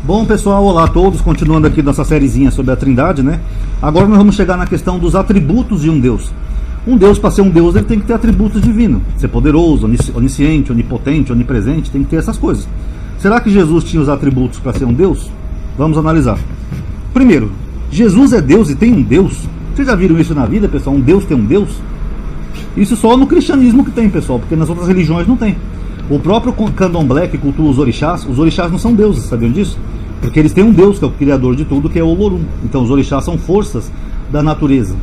Bom, pessoal, olá a todos, continuando aqui nossa sériezinha sobre a Trindade, né? Agora nós vamos chegar na questão dos atributos de um Deus. Um Deus, para ser um Deus, ele tem que ter atributos divinos. Ser poderoso, onisciente, onipotente, onipresente, tem que ter essas coisas. Será que Jesus tinha os atributos para ser um Deus? Vamos analisar. Primeiro, Jesus é Deus e tem um Deus? Vocês já viram isso na vida, pessoal? Um Deus tem um Deus? Isso só no cristianismo que tem, pessoal, porque nas outras religiões não tem. O próprio candomblé, que cultua os orixás não são deuses, sabiam disso? Porque eles têm um Deus, que é o criador de tudo, que é o Olorum. Então os orixás são forças da natureza.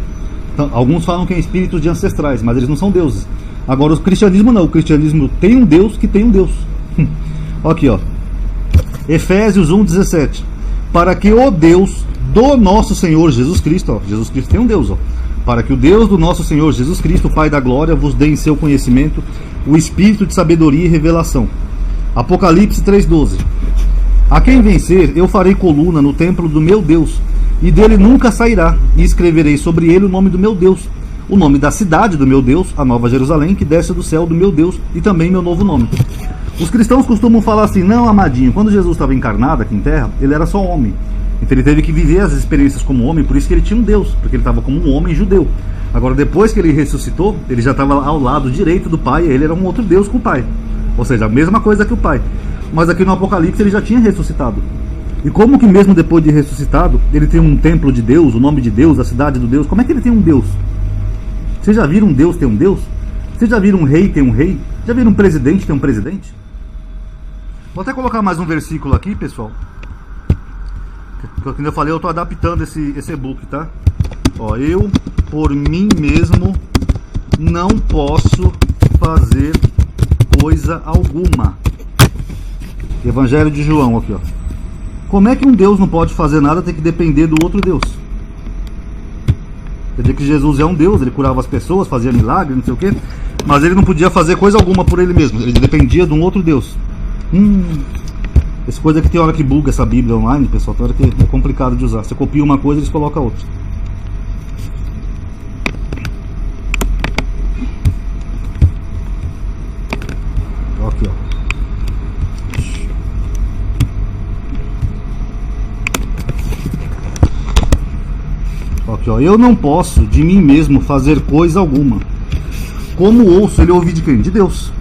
Então, alguns falam que é espíritos de ancestrais, mas eles não são deuses. Agora o cristianismo não, o cristianismo tem um Deus que tem um Deus. Aqui, ó. Efésios 1:17. Para que o Deus do nosso Senhor Jesus Cristo, ó, Jesus Cristo tem um Deus, ó. Para que o Deus do nosso Senhor Jesus Cristo, Pai da glória, vos dê em seu conhecimento o espírito de sabedoria e revelação. Apocalipse 3:12. A quem vencer, eu farei coluna no templo do meu Deus, e dele nunca sairá, e escreverei sobre ele o nome do meu Deus, o nome da cidade do meu Deus, a Nova Jerusalém, que desce do céu do meu Deus, e também meu novo nome. Os cristãos costumam falar assim: não, amadinho, quando Jesus estava encarnado aqui em terra, ele era só homem. Então ele teve que viver as experiências como homem, por isso que ele tinha um Deus, porque ele estava como um homem judeu. Agora, depois que ele ressuscitou, ele já estava ao lado direito do Pai, ele era um outro Deus com o Pai. Ou seja, a mesma coisa que o Pai. Mas aqui no Apocalipse ele já tinha ressuscitado. E como que mesmo depois de ressuscitado, ele tem um templo de Deus, o nome de Deus, a cidade do Deus? Como é que ele tem um Deus? Vocês já viram um Deus ter um Deus? Vocês já viram um rei ter um rei? Já viram um presidente ter um presidente? Vou até colocar mais um versículo aqui, pessoal. Como eu falei, eu estou adaptando esse e-book, tá? Ó, eu, por mim mesmo, não posso fazer coisa alguma. Evangelho de João, aqui, ó. Como é que um Deus não pode fazer nada, tem que depender do outro Deus? Quer dizer que Jesus é um Deus, ele curava as pessoas, fazia milagre, não sei o quê, mas ele não podia fazer coisa alguma por ele mesmo, ele dependia de um outro Deus. Essa coisa que tem hora que buga essa Bíblia online, pessoal, tem hora que é complicado de usar. Você copia uma coisa e eles colocam outra. Aqui, ó. Aqui, ó. Eu não posso de mim mesmo fazer coisa alguma. Como ouço, ele ouve de quem? De Deus.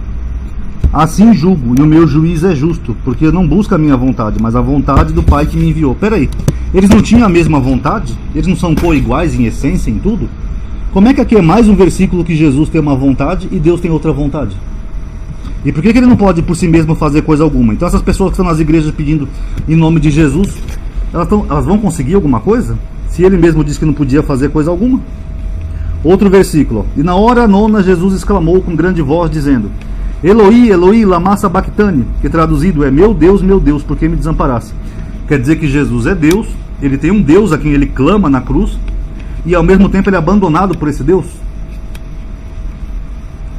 Assim julgo, e o meu juízo é justo, porque eu não busco a minha vontade, mas a vontade do Pai que me enviou. Peraí, eles não tinham a mesma vontade? Eles não são co-iguais em essência, em tudo? Como é que aqui é mais um versículo que Jesus tem uma vontade e Deus tem outra vontade? E por que ele não pode por si mesmo fazer coisa alguma? Então essas pessoas que estão nas igrejas pedindo em nome de Jesus, elas vão conseguir alguma coisa? Se ele mesmo disse que não podia fazer coisa alguma? Outro versículo, ó. E na hora nona Jesus exclamou com grande voz, dizendo: Eloi, Eloi, lama sabachthani, que traduzido é: meu Deus, por que me desamparaste? Quer dizer que Jesus é Deus, ele tem um Deus a quem ele clama na cruz, e ao mesmo tempo ele é abandonado por esse Deus.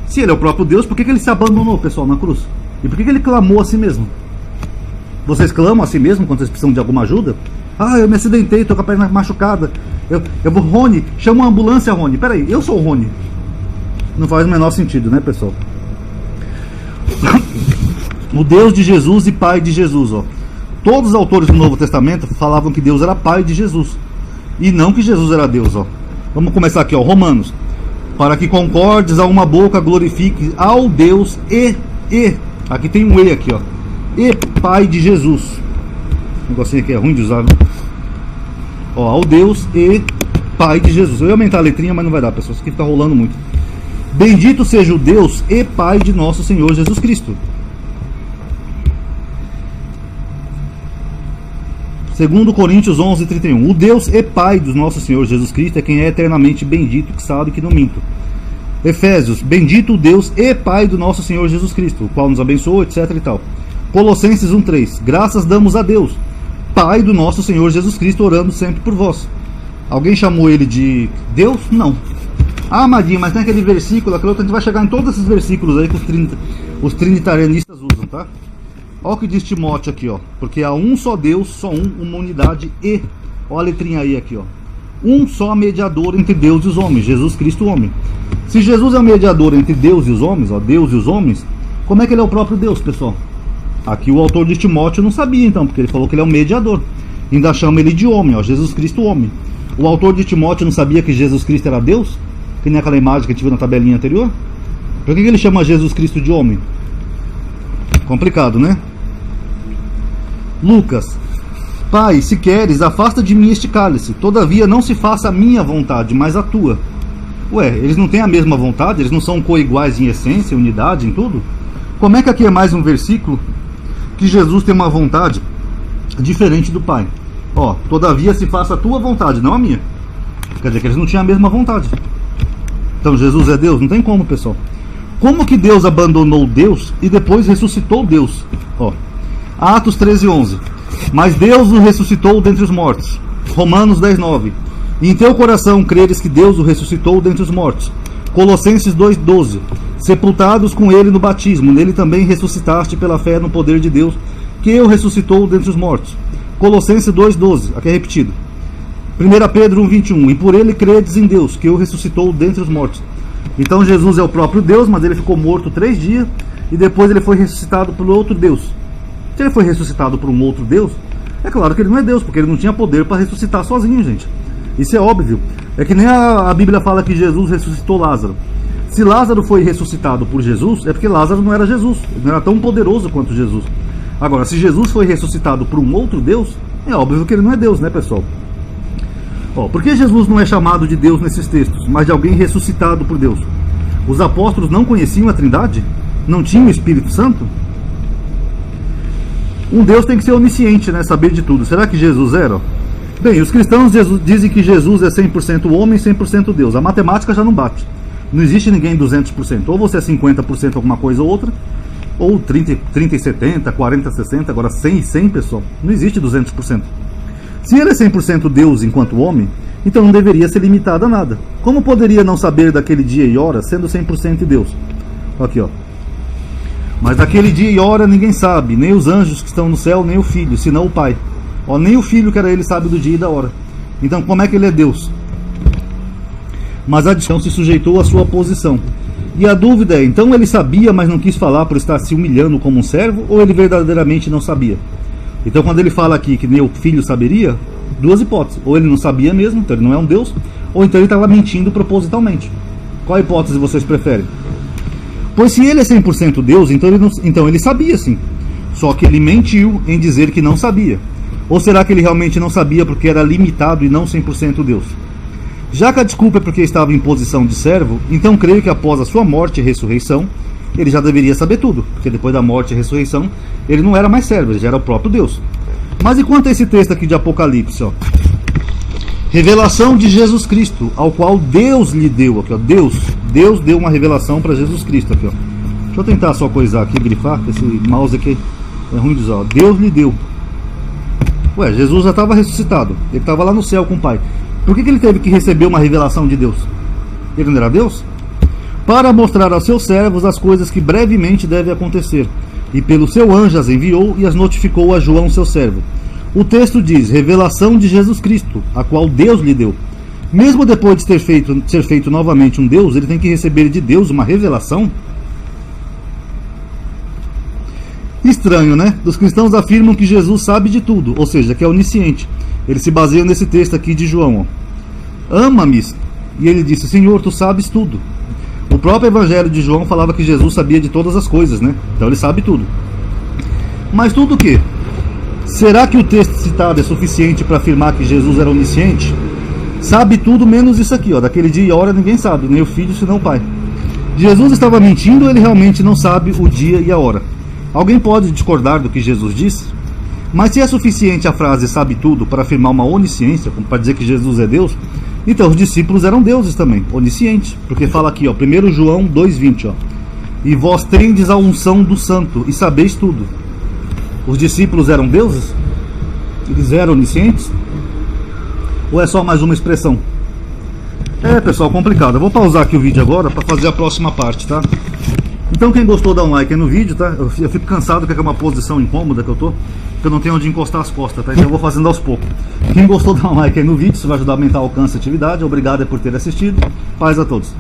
Se ele é o próprio Deus, por que ele se abandonou, pessoal, na cruz? E por que ele clamou a si mesmo? Vocês clamam a si mesmo quando vocês precisam de alguma ajuda? Ah, eu me acidentei, estou com a perna machucada. Eu vou, Rony, chama uma ambulância, Rony. Peraí, eu sou o Rony. Não faz o menor sentido, né, pessoal? O Deus de Jesus e Pai de Jesus, ó. Todos os autores do Novo Testamento falavam que Deus era Pai de Jesus, e não que Jesus era Deus, ó. Vamos começar aqui, ó, Romanos. Para que concordes a uma boca, glorifique ao Deus aqui tem um E aqui, ó. E Pai de Jesus. O negocinho aqui é ruim de usar, né? Ó, ao Deus e Pai de Jesus. Eu ia aumentar a letrinha, mas não vai dar, pessoal. Isso aqui tá rolando muito. Bendito seja o Deus e Pai de nosso Senhor Jesus Cristo. Segundo Coríntios 11:31. O Deus e Pai do nosso Senhor Jesus Cristo é quem é eternamente bendito, que sabe que não minto. Efésios, bendito o Deus e Pai do nosso Senhor Jesus Cristo, o qual nos abençoou, etc e tal. Colossenses 1:3. Graças damos a Deus, Pai do nosso Senhor Jesus Cristo, orando sempre por vós. Alguém chamou ele de Deus? Não. Ah, Amadinho, mas tem aquele versículo, aquele outro, a gente vai chegar em todos esses versículos aí que os trinitarianistas usam, tá? Olha o que diz Timóteo aqui, ó. Porque há um só Deus, só uma unidade e... Olha a letrinha aí aqui, ó. Um só mediador entre Deus e os homens, Jesus Cristo, homem. Se Jesus é o mediador entre Deus e os homens, ó, Deus e os homens, como é que ele é o próprio Deus, pessoal? Aqui o autor de Timóteo não sabia então, porque ele falou que ele é um mediador. Ainda chama ele de homem, ó, Jesus Cristo homem. O autor de Timóteo não sabia que Jesus Cristo era Deus? Que nem aquela imagem que a gente viu na tabelinha anterior? Por que ele chama Jesus Cristo de homem? Complicado, né? Lucas: Pai, se queres, afasta de mim este cálice. Todavia não se faça a minha vontade, mas a tua. Ué, eles não têm a mesma vontade? Eles não são coiguais em essência, unidade, em tudo? Como é que aqui é mais um versículo que Jesus tem uma vontade diferente do Pai? Ó, todavia se faça a tua vontade, não a minha. Quer dizer que eles não tinham a mesma vontade. Então Jesus é Deus? Não tem como, pessoal. Como que Deus abandonou Deus e depois ressuscitou Deus? Ó, Atos 13:11. Mas Deus o ressuscitou dentre os mortos. Romanos 10:9. E em teu coração creres que Deus o ressuscitou dentre os mortos. Colossenses 2:12. Sepultados com ele no batismo, nele também ressuscitaste pela fé no poder de Deus, que o ressuscitou dentre os mortos. Colossenses 2:12. Aqui é repetido. 1 Pedro 1:21. E por ele credes em Deus, que o ressuscitou dentre os mortos. Então Jesus é o próprio Deus, mas ele ficou morto 3 dias e depois ele foi ressuscitado por outro Deus. Se ele foi ressuscitado por um outro Deus, é claro que ele não é Deus, porque ele não tinha poder para ressuscitar sozinho, gente. Isso é óbvio. É que nem a Bíblia fala que Jesus ressuscitou Lázaro. Se Lázaro foi ressuscitado por Jesus, é porque Lázaro não era Jesus, ele não era tão poderoso quanto Jesus. Agora, se Jesus foi ressuscitado por um outro Deus, é óbvio que ele não é Deus, né, pessoal? Ó, por que Jesus não é chamado de Deus nesses textos, mas de alguém ressuscitado por Deus? Os apóstolos não conheciam a Trindade? Não tinham o Espírito Santo? Um Deus tem que ser onisciente, né? Saber de tudo. Será que Jesus era? Bem, os cristãos dizem que Jesus é 100% homem e 100% Deus. A matemática já não bate. Não existe ninguém 200%. Ou você é 50% alguma coisa ou outra, ou 30 e 70, 40 e 60, agora 100 e 100, pessoal. Não existe 200%. Se ele é 100% Deus enquanto homem, então não deveria ser limitado a nada. Como poderia não saber daquele dia e hora, sendo 100% Deus? Aqui, ó. Mas daquele dia e hora ninguém sabe, nem os anjos que estão no céu, nem o Filho, senão o Pai. Ó, nem o Filho, que era ele, sabe do dia e da hora. Então como é que ele é Deus? Mas a discussão se sujeitou à sua posição. E a dúvida é, então ele sabia, mas não quis falar por estar se humilhando como um servo, ou ele verdadeiramente não sabia? Então quando ele fala aqui que nem o Filho saberia, duas hipóteses. Ou ele não sabia mesmo, então ele não é um Deus, ou então ele estava mentindo propositalmente. Qual hipótese vocês preferem? Pois se ele é 100% Deus, então ele sabia sim. Só que ele mentiu em dizer que não sabia. Ou será que ele realmente não sabia porque era limitado e não 100% Deus? Já que a desculpa é porque estava em posição de servo, então creio que após a sua morte e ressurreição, ele já deveria saber tudo, porque depois da morte e ressurreição, ele não era mais servo, ele já era o próprio Deus. Mas e quanto a esse texto aqui de Apocalipse, ó? Revelação de Jesus Cristo, ao qual Deus lhe deu, aqui, ó, Deus deu uma revelação para Jesus Cristo, aqui, ó. Deixa eu tentar só coisar aqui, grifar, que esse mouse aqui é ruim de usar, ó. Deus lhe deu. Ué, Jesus já estava ressuscitado, ele estava lá no céu com o Pai. Por que ele teve que receber uma revelação de Deus? Ele não era Deus? Para mostrar aos seus servos as coisas que brevemente devem acontecer. E pelo seu anjo as enviou e as notificou a João, seu servo. O texto diz, revelação de Jesus Cristo, a qual Deus lhe deu. Mesmo depois de ser feito novamente um Deus, ele tem que receber de Deus uma revelação? Estranho, né? Os cristãos afirmam que Jesus sabe de tudo, ou seja, que é onisciente. Eles se baseiam nesse texto aqui de João. Ama-me. E ele disse, Senhor, tu sabes tudo. O próprio evangelho de João falava que Jesus sabia de todas as coisas, né? Então ele sabe tudo. Mas tudo o quê? Será que o texto citado é suficiente para afirmar que Jesus era onisciente? Sabe tudo menos isso aqui, ó. Daquele dia e hora ninguém sabe, nem o Filho, senão o Pai. Jesus estava mentindo ou ele realmente não sabe o dia e a hora? Alguém pode discordar do que Jesus disse? Mas se é suficiente a frase sabe tudo para afirmar uma onisciência, como para dizer que Jesus é Deus, então os discípulos eram deuses também, oniscientes. Porque fala aqui, ó, 1 João 2,20, ó. E vós tendes a unção do santo e sabeis tudo. Os discípulos eram deuses? Eles eram oniscientes? Ou é só mais uma expressão? É, pessoal, complicado. Eu vou pausar aqui o vídeo agora para fazer a próxima parte, tá? Então quem gostou dá um like aí no vídeo, tá? Eu fico cansado que é uma posição incômoda que eu tô, porque eu não tenho onde encostar as costas, tá? Então eu vou fazendo aos poucos. Quem gostou dá um like aí no vídeo, isso vai ajudar a aumentar o alcance e atividade. Obrigado por ter assistido. Paz a todos.